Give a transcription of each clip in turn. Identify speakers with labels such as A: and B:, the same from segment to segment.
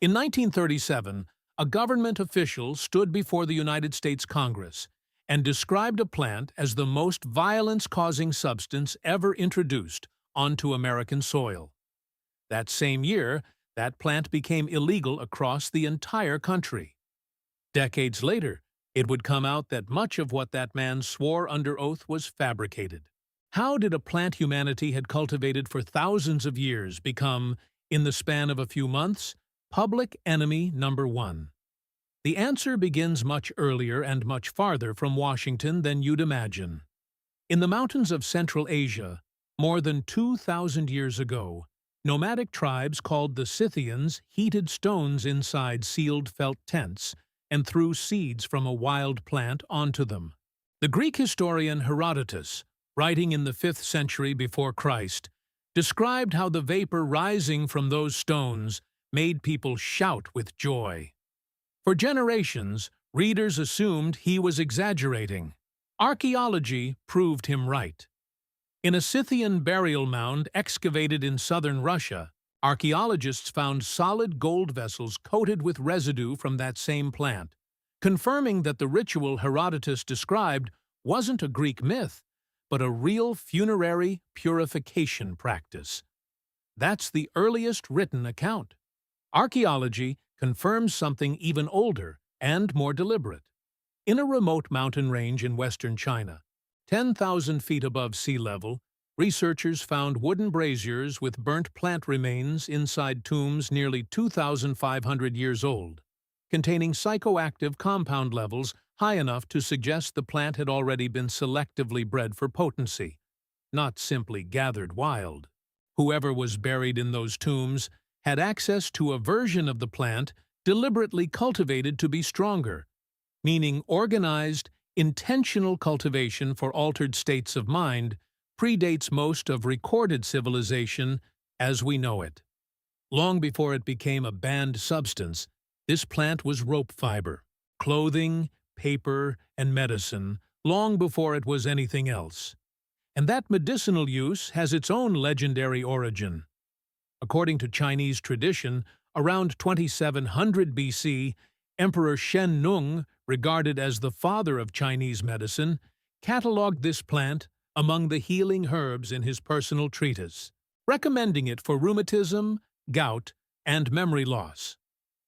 A: In 1937, a government official stood before the United States Congress and described a plant as the most violence-causing substance ever introduced onto American soil. That same year, that plant became illegal across the entire country. Decades later, it would come out that much of what that man swore under oath was fabricated. How did a plant humanity had cultivated for thousands of years become, in the span of a few months, public enemy number one? The answer begins much earlier and much farther from Washington than you'd imagine. In the mountains of Central Asia, more than 2,000 years ago, nomadic tribes called the Scythians heated stones inside sealed felt tents and threw seeds from a wild plant onto them. The Greek historian Herodotus, writing in the 5th century before Christ, described how the vapor rising from those stones made people shout with joy. For generations, readers assumed he was exaggerating. Archaeology proved him right. In a Scythian burial mound excavated in southern Russia, archaeologists found solid gold vessels coated with residue from that same plant, confirming that the ritual Herodotus described wasn't a Greek myth, but a real funerary purification practice. That's the earliest written account. Archaeology confirms something even older and more deliberate. In a remote mountain range in western China, 10,000 feet above sea level, researchers found wooden braziers with burnt plant remains inside tombs nearly 2,500 years old, containing psychoactive compound levels high enough to suggest the plant had already been selectively bred for potency, not simply gathered wild. Whoever was buried in those tombs had access to a version of the plant deliberately cultivated to be stronger, meaning organized, intentional cultivation for altered states of mind predates most of recorded civilization as we know it. Long before it became a banned substance, this plant was rope fiber, clothing, paper, and medicine, long before it was anything else. And that medicinal use has its own legendary origin. According to Chinese tradition, around 2700 BC, Emperor Shen Nung, regarded as the father of Chinese medicine, catalogued this plant among the healing herbs in his personal treatise, recommending it for rheumatism, gout, and memory loss.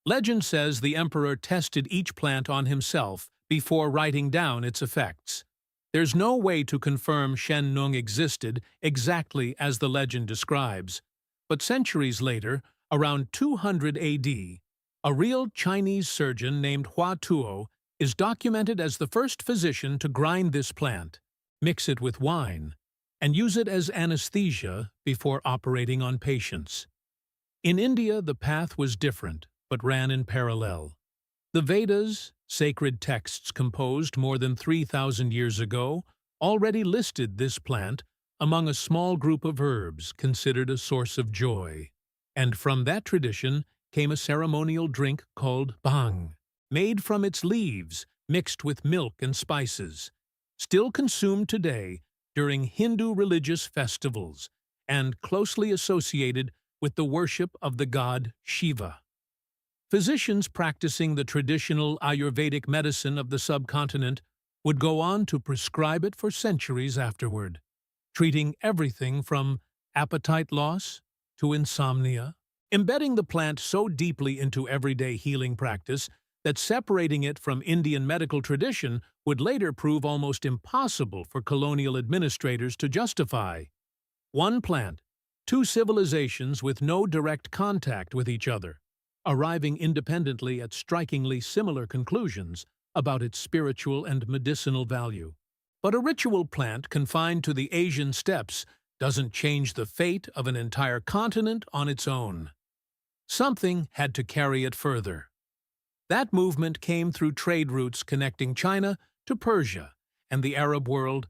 A: Legend says the emperor tested each plant on himself before writing down its effects. There's no way to confirm Shen Nung existed exactly as the legend describes, but centuries later, around 200 AD, a real Chinese surgeon named Hua Tuo is documented as the first physician to grind this plant, mix it with wine, and use it as anesthesia before operating on patients. In India, the path was different, but ran in parallel. The Vedas, sacred texts composed more than 3,000 years ago, already listed this plant among a small group of herbs considered a source of joy. And from that tradition came a ceremonial drink called bhang, made from its leaves mixed with milk and spices, still consumed today during Hindu religious festivals and closely associated with the worship of the god Shiva. Physicians practicing the traditional Ayurvedic medicine of the subcontinent would go on to prescribe it for centuries afterward, treating everything from appetite loss to insomnia, embedding the plant so deeply into everyday healing practice that separating it from Indian medical tradition would later prove almost impossible for colonial administrators to justify. One plant, two civilizations with no direct contact with each other, arriving independently at strikingly similar conclusions about its spiritual and medicinal value. But a ritual plant confined to the Asian steppes doesn't change the fate of an entire continent on its own. Something had to carry it further. That movement came through trade routes connecting China to Persia and the Arab world,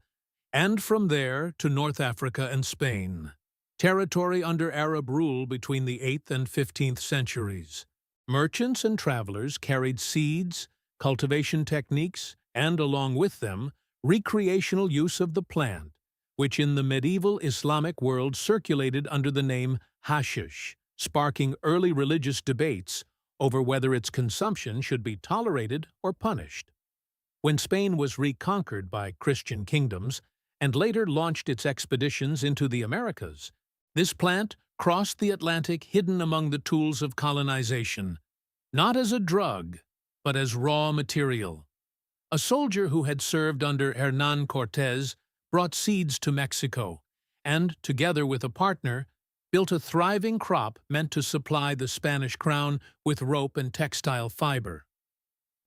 A: and from there to North Africa and Spain, territory under Arab rule between the 8th and 15th centuries. Merchants and travelers carried seeds, cultivation techniques, and along with them, recreational use of the plant, which in the medieval Islamic world circulated under the name hashish, sparking early religious debates over whether its consumption should be tolerated or punished. When Spain was reconquered by Christian kingdoms and later launched its expeditions into the Americas, this plant crossed the Atlantic hidden among the tools of colonization, not as a drug, but as raw material. A soldier who had served under Hernán Cortés brought seeds to Mexico and, together with a partner, built a thriving crop meant to supply the Spanish crown with rope and textile fiber.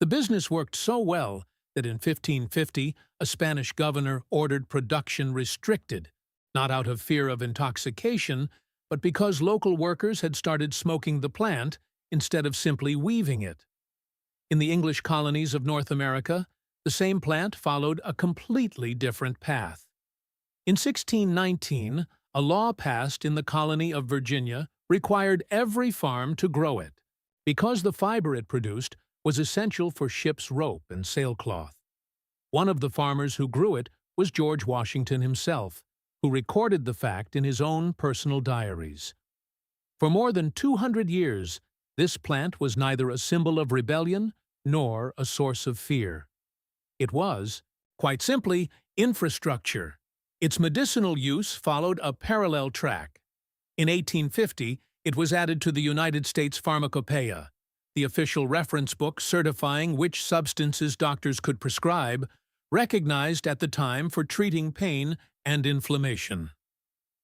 A: The business worked so well that in 1550 a Spanish governor ordered production restricted, not out of fear of intoxication, but because local workers had started smoking the plant instead of simply weaving it. In the English colonies of North America, the same plant followed a completely different path. In 1619, a law passed in the colony of Virginia required every farm to grow it, because the fiber it produced was essential for ships' rope and sailcloth. One of the farmers who grew it was George Washington himself, who recorded the fact in his own personal diaries. For more than 200 years, this plant was neither a symbol of rebellion nor a source of fear. It was, quite simply, infrastructure. Its medicinal use followed a parallel track. In 1850, it was added to the United States Pharmacopoeia, the official reference book certifying which substances doctors could prescribe, recognized at the time for treating pain and inflammation.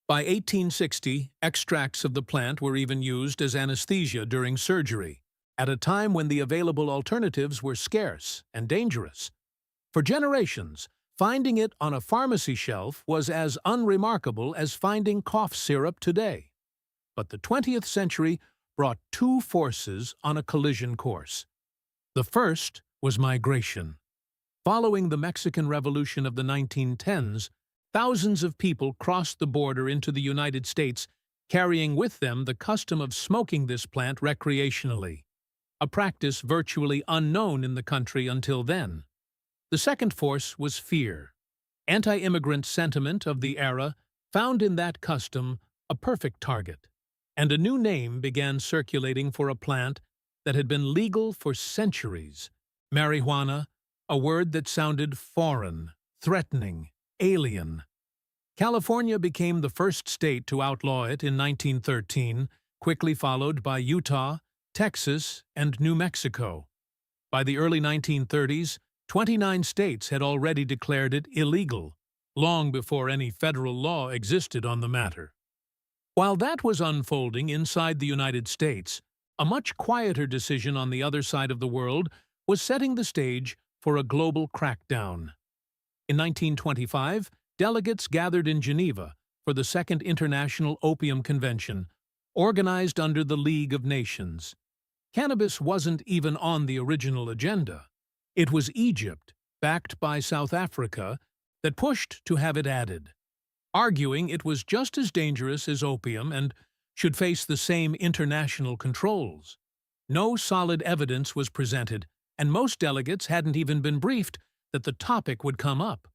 A: By 1860, extracts of the plant were even used as anesthesia during surgery, at a time when the available alternatives were scarce and dangerous. For generations, finding it on a pharmacy shelf was as unremarkable as finding cough syrup today. But the 20th century brought two forces on a collision course. The first was migration. Following the Mexican Revolution of the 1910s, thousands of people crossed the border into the United States, carrying with them the custom of smoking this plant recreationally, a practice virtually unknown in the country until then. The second force was fear. Anti-immigrant sentiment of the era found in that custom a perfect target, and a new name began circulating for a plant that had been legal for centuries: marijuana, a word that sounded foreign, threatening, alien. California became the first state to outlaw it in 1913, quickly followed by Utah, Texas, and New Mexico. By the early 1930s, 29 states had already declared it illegal, long before any federal law existed on the matter. While that was unfolding inside the United States, a much quieter decision on the other side of the world was setting the stage for a global crackdown. In 1925, delegates gathered in Geneva for the Second International Opium Convention, organized under the League of Nations. Cannabis wasn't even on the original agenda. It was Egypt, backed by South Africa, that pushed to have it added, arguing it was just as dangerous as opium and should face the same international controls. No solid evidence was presented, and most delegates hadn't even been briefed that the topic would come up.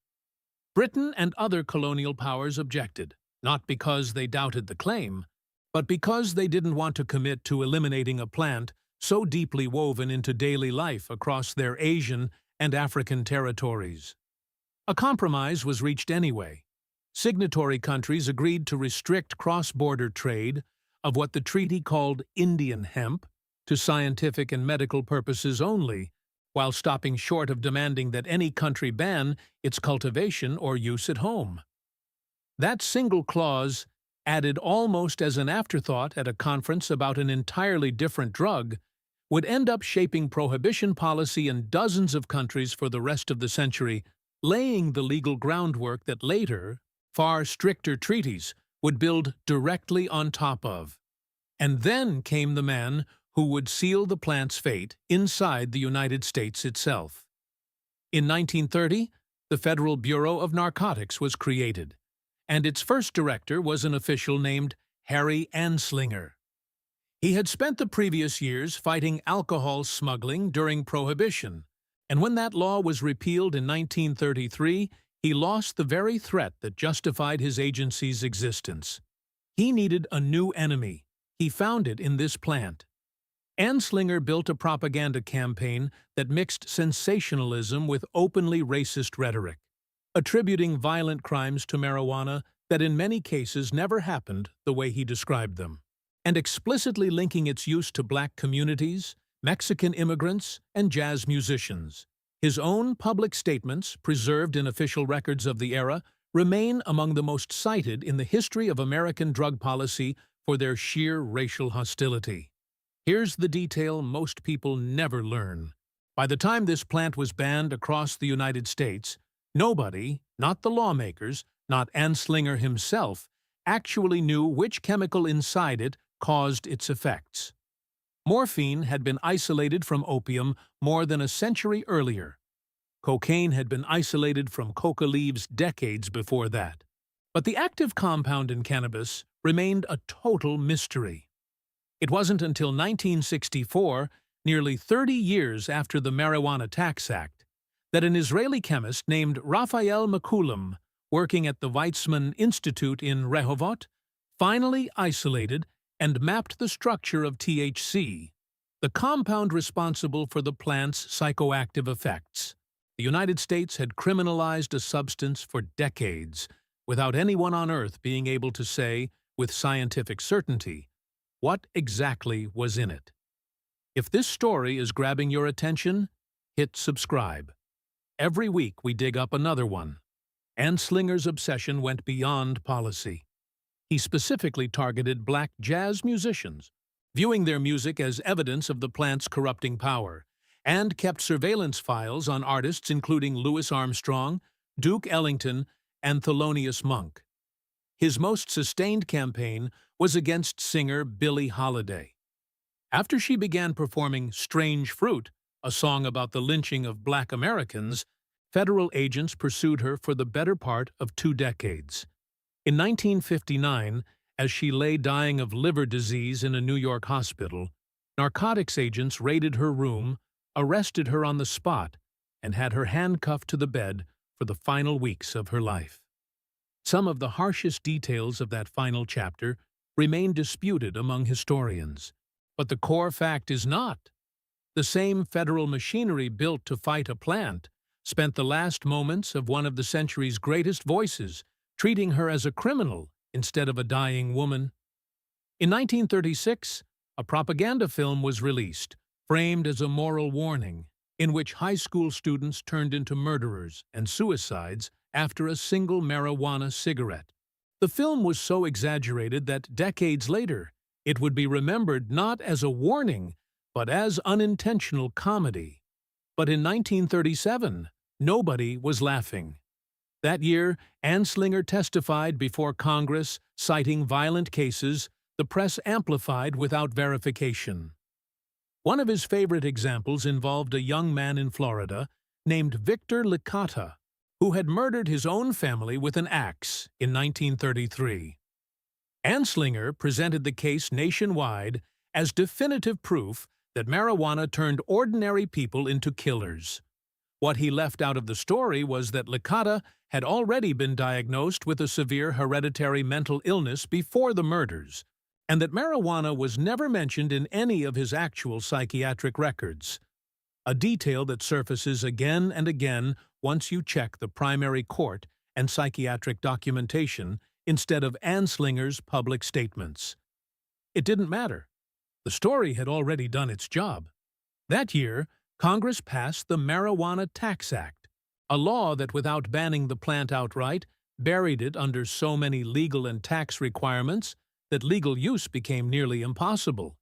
A: Britain and other colonial powers objected, not because they doubted the claim, but because they didn't want to commit to eliminating a plant so deeply woven into daily life across their Asian and African territories. A compromise was reached anyway. Signatory countries agreed to restrict cross-border trade of what the treaty called Indian hemp to scientific and medical purposes only, while stopping short of demanding that any country ban its cultivation or use at home. That single clause, added almost as an afterthought at a conference about an entirely different drug, would end up shaping prohibition policy in dozens of countries for the rest of the century, laying the legal groundwork that later, far stricter treaties would build directly on top of. And then came the man who would seal the plant's fate inside the United States itself. In 1930, the Federal Bureau of Narcotics was created, and its first director was an official named Harry Anslinger. He had spent the previous years fighting alcohol smuggling during Prohibition, and when that law was repealed in 1933, he lost the very threat that justified his agency's existence. He needed a new enemy. He found it in this plant. Anslinger built a propaganda campaign that mixed sensationalism with openly racist rhetoric, attributing violent crimes to marijuana that in many cases never happened the way he described them, and explicitly linking its use to black communities, Mexican immigrants, and jazz musicians. His own public statements, preserved in official records of the era, remain among the most cited in the history of American drug policy for their sheer racial hostility. Here's the detail most people never learn. By the time this plant was banned across the United States, nobody, not the lawmakers, not Anslinger himself, actually knew which chemical inside it caused its effects. Morphine had been isolated from opium more than a century earlier. Cocaine had been isolated from coca leaves decades before that. But the active compound in cannabis remained a total mystery. It wasn't until 1964, nearly 30 years after the Marijuana Tax Act, that an Israeli chemist named Raphael Mekulam, working at the Weizmann Institute in Rehovot, finally isolated and mapped the structure of THC, the compound responsible for the plant's psychoactive effects. The United States had criminalized a substance for decades, without anyone on Earth being able to say, with scientific certainty, what exactly was in it. If this story is grabbing your attention, hit subscribe. Every week we dig up another one. Anslinger's obsession went beyond policy. He specifically targeted black jazz musicians, viewing their music as evidence of the plant's corrupting power, and kept surveillance files on artists including Louis Armstrong, Duke Ellington, and Thelonious Monk. His most sustained campaign was against singer Billie Holiday. After she began performing Strange Fruit, a song about the lynching of black Americans, federal agents pursued her for the better part of 2 decades. In 1959, as she lay dying of liver disease in a New York hospital, narcotics agents raided her room, arrested her on the spot, and had her handcuffed to the bed for the final weeks of her life. Some of the harshest details of that final chapter remain disputed among historians, but the core fact is not. The same federal machinery built to fight a plant spent the last moments of one of the century's greatest voices treating her as a criminal instead of a dying woman. In 1936, a propaganda film was released, framed as a moral warning, in which high school students turned into murderers and suicides after a single marijuana cigarette. The film was so exaggerated that decades later, it would be remembered not as a warning, but as unintentional comedy. But in 1937, nobody was laughing. That year, Anslinger testified before Congress, citing violent cases the press amplified without verification. One of his favorite examples involved a young man in Florida named Victor Licata, who had murdered his own family with an axe in 1933. Anslinger presented the case nationwide as definitive proof that marijuana turned ordinary people into killers. What he left out of the story was that Licata had already been diagnosed with a severe hereditary mental illness before the murders, and that marijuana was never mentioned in any of his actual psychiatric records. A detail that surfaces again and again once you check the primary court and psychiatric documentation instead of Anslinger's public statements. It didn't matter. The story had already done its job. That year, Congress passed the Marijuana Tax Act, a law that without banning the plant outright, buried it under so many legal and tax requirements that legal use became nearly impossible.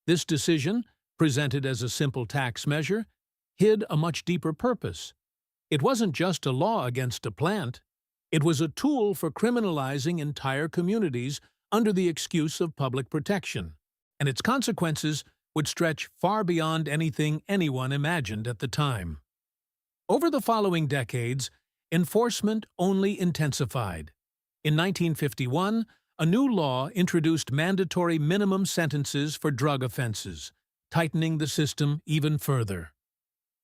A: This decision, presented as a simple tax measure, hid a much deeper purpose. It wasn't just a law against a plant. It was a tool for criminalizing entire communities under the excuse of public protection, and its consequences would stretch far beyond anything anyone imagined at the time. Over the following decades, enforcement only intensified. In 1951, a new law introduced mandatory minimum sentences for drug offenses, tightening the system even further.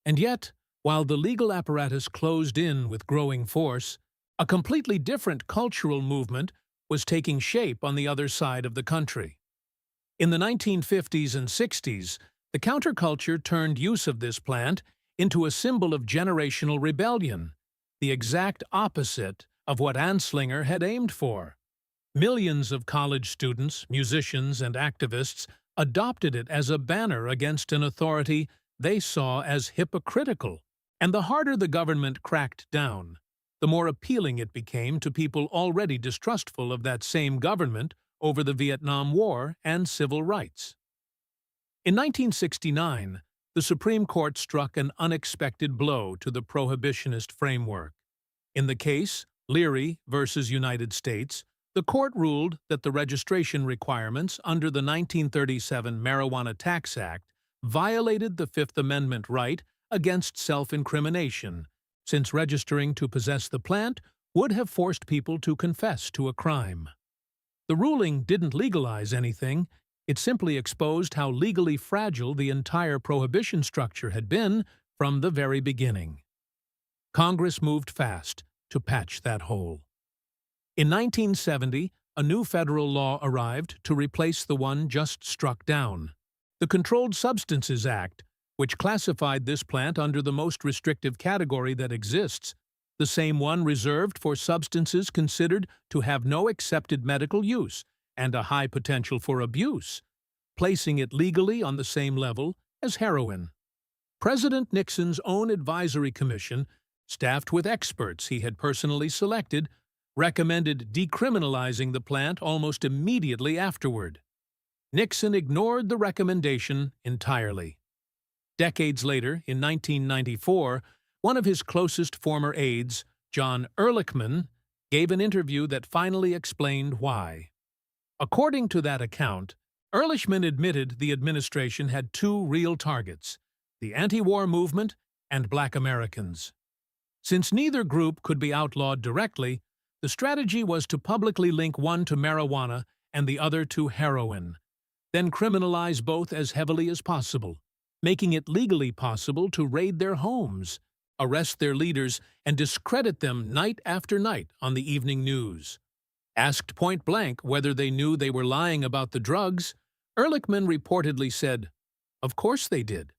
A: And yet, while the legal apparatus closed in with growing force, a completely different cultural movement was taking shape on the other side of the country. In the 1950s and 60s, the counterculture turned use of this plant into a symbol of generational rebellion, the exact opposite of what Anslinger had aimed for. Millions of college students, musicians, and activists adopted it as a banner against an authority they saw as hypocritical. And the harder the government cracked down, the more appealing it became to people already distrustful of that same government over the Vietnam War and civil rights. In 1969, the Supreme Court struck an unexpected blow to the prohibitionist framework. In the case, Leary versus United States, the court ruled that the registration requirements under the 1937 Marijuana Tax Act violated the Fifth Amendment right against self-incrimination, since registering to possess the plant would have forced people to confess to a crime. The ruling didn't legalize anything, it simply exposed how legally fragile the entire prohibition structure had been from the very beginning. Congress moved fast to patch that hole. In 1970, a new federal law arrived to replace the one just struck down. The Controlled Substances Act, which classified this plant under the most restrictive category that exists, the same one reserved for substances considered to have no accepted medical use and a high potential for abuse, placing it legally on the same level as heroin. President Nixon's own advisory commission, staffed with experts he had personally selected, recommended decriminalizing the plant almost immediately afterward. Nixon ignored the recommendation entirely. Decades later, in 1994, one of his closest former aides, John Ehrlichman, gave an interview that finally explained why. According to that account, Ehrlichman admitted the administration had two real targets: the anti-war movement and Black Americans. Since neither group could be outlawed directly, the strategy was to publicly link one to marijuana and the other to heroin, then criminalize both as heavily as possible, making it legally possible to raid their homes, arrest their leaders, and discredit them night after night on the evening news. Asked point-blank whether they knew they were lying about the drugs, Ehrlichman reportedly said, "Of course they did."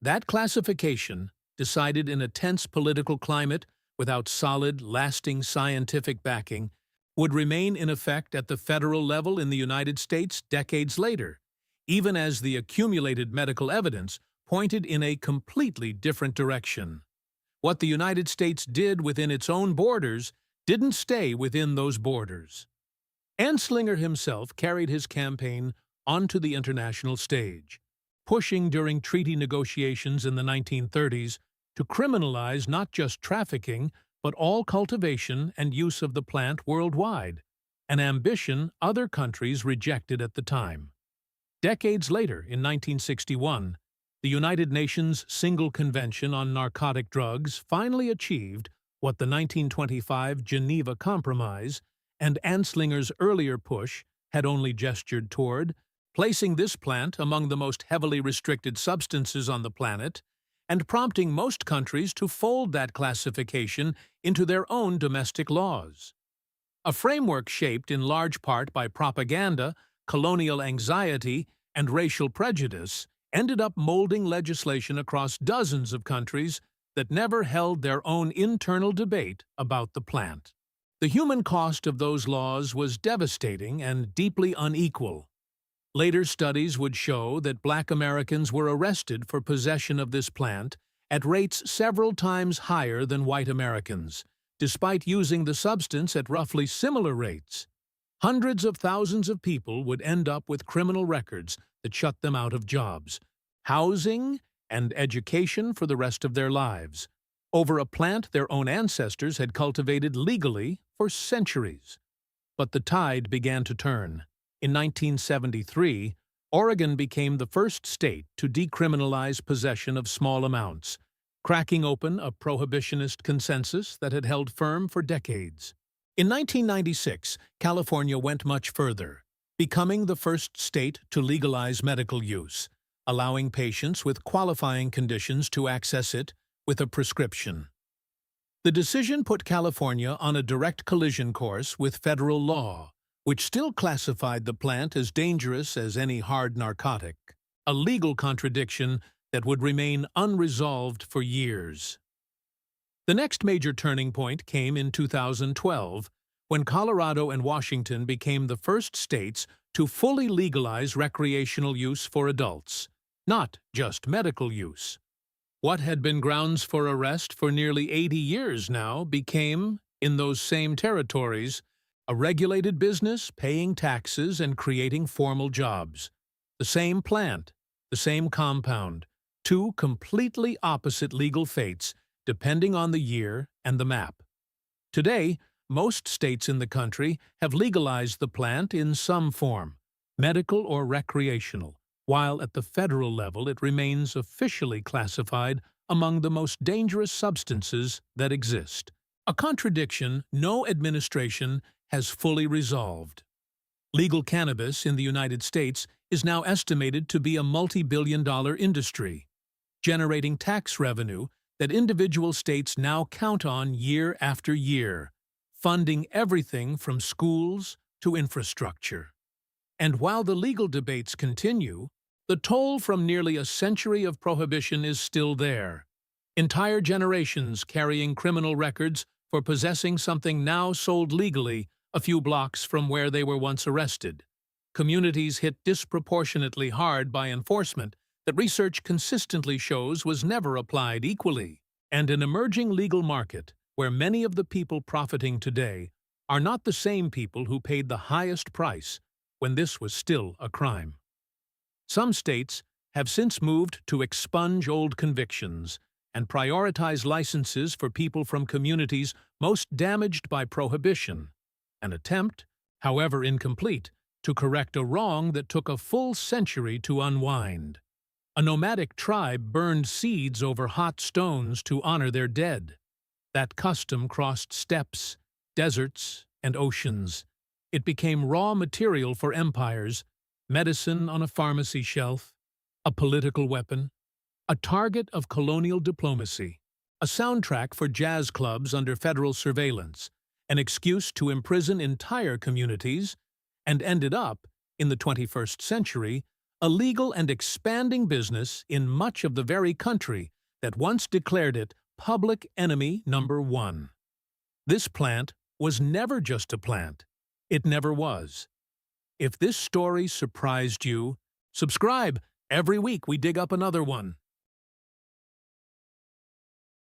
A: That classification, decided in a tense political climate without solid, lasting scientific backing, would remain in effect at the federal level in the United States decades later, even as the accumulated medical evidence pointed in a completely different direction. What the United States did within its own borders didn't stay within those borders. Anslinger himself carried his campaign onto the international stage, pushing during treaty negotiations in the 1930s to criminalize not just trafficking, but all cultivation and use of the plant worldwide, an ambition other countries rejected at the time. Decades later, in 1961, the United Nations Single Convention on Narcotic Drugs finally achieved what the 1925 Geneva Compromise and Anslinger's earlier push had only gestured toward, placing this plant among the most heavily restricted substances on the planet and prompting most countries to fold that classification into their own domestic laws. A framework shaped in large part by propaganda, colonial anxiety, and racial prejudice ended up molding legislation across dozens of countries that never held their own internal debate about the plant. The human cost of those laws was devastating and deeply unequal. Later studies would show that Black Americans were arrested for possession of this plant at rates several times higher than white Americans, despite using the substance at roughly similar rates. Hundreds of thousands of people would end up with criminal records that shut them out of jobs, housing, and education for the rest of their lives, over a plant their own ancestors had cultivated legally for centuries. But the tide began to turn. In 1973, Oregon became the first state to decriminalize possession of small amounts, cracking open a prohibitionist consensus that had held firm for decades. In 1996, California went much further, becoming the first state to legalize medical use, allowing patients with qualifying conditions to access it with a prescription. The decision put California on a direct collision course with federal law, which still classified the plant as dangerous as any hard narcotic, a legal contradiction that would remain unresolved for years. The next major turning point came in 2012, when Colorado and Washington became the first states to fully legalize recreational use for adults, not just medical use. What had been grounds for arrest for nearly 80 years now became, in those same territories, a regulated business paying taxes and creating formal jobs. The same plant, the same compound, two completely opposite legal fates depending on the year and the map. Today, most states in the country have legalized the plant in some form, medical or recreational, while at the federal level it remains officially classified among the most dangerous substances that exist. A contradiction no administration has fully resolved. Legal cannabis in the United States is now estimated to be a multi-billion-dollar industry, generating tax revenue that individual states now count on year after year, funding everything from schools to infrastructure. And while the legal debates continue, the toll from nearly a century of prohibition is still there. Entire generations carrying criminal records for possessing something now sold legally a few blocks from where they were once arrested. Communities hit disproportionately hard by enforcement that research consistently shows was never applied equally, and an emerging legal market where many of the people profiting today are not the same people who paid the highest price when this was still a crime. Some states have since moved to expunge old convictions and prioritize licenses for people from communities most damaged by prohibition, an attempt, however incomplete, to correct a wrong that took a full century to unwind. A nomadic tribe burned seeds over hot stones to honor their dead. That custom crossed steppes, deserts, and oceans. It became raw material for empires, medicine on a pharmacy shelf, a political weapon, a target of colonial diplomacy, a soundtrack for jazz clubs under federal surveillance, an excuse to imprison entire communities, and ended up, in the 21st century, a legal and expanding business in much of the very country that once declared it public enemy number one. This plant was never just a plant. It never was. If this story surprised you, subscribe. Every week we dig up another one.